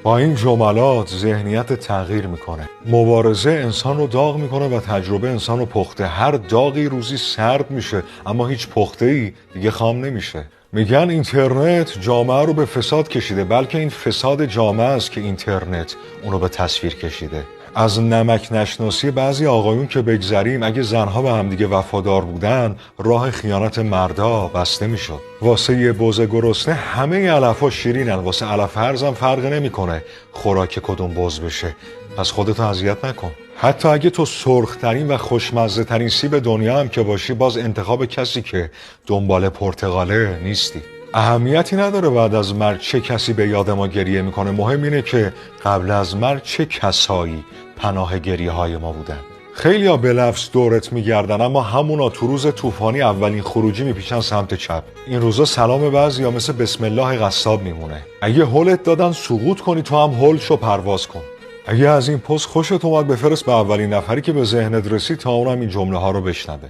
با این جملات ذهنیت تغییر میکنه. مبارزه انسان رو داغ میکنه و تجربه انسان رو پخته. هر داغی روزی سرد میشه اما هیچ پخته‌ای دیگه خام نمیشه. میگن اینترنت جامعه رو به فساد کشیده، بلکه این فساد جامعه است که اینترنت اونو به تصویر کشیده. از نمک نشناسی بعضی آقایون که بگذریم، اگه زنها به همدیگه وفادار بودن راه خیانت مردا بسته میشد. واسه یه بوز گرسنه همه علفا شیرینن، واسه علف هرزم فرق نمیکنه خوراک کدوم بز بشه. پس خودتو اذیت نکن. حتی اگه تو سرخترین و خوشمزه ترین سیب دنیا هم که باشی، باز انتخاب کسی که دنبال پرتقاله نیستی. اهمیتی نداره بعد از مرگ چه کسی به یاد ما گریه میکنه، مهم اینه که قبل از مرگ چه کسایی پناه گریه های ما بودن. خیلی ها به لفظ دورت میگردن اما همونا تو روز طوفانی اولین خروجی میپیچن سمت چپ. این روزا سلام بعضی ها مثل بسم الله قصاب میمونه. اگه هولت دادن سقوط کنی، تو هم هول شو پرواز کن. اگه از این پست خوشت اومد، بفرست به اولین نفری که به ذهنت رسید تا اونم این جمله ها رو بشنوه.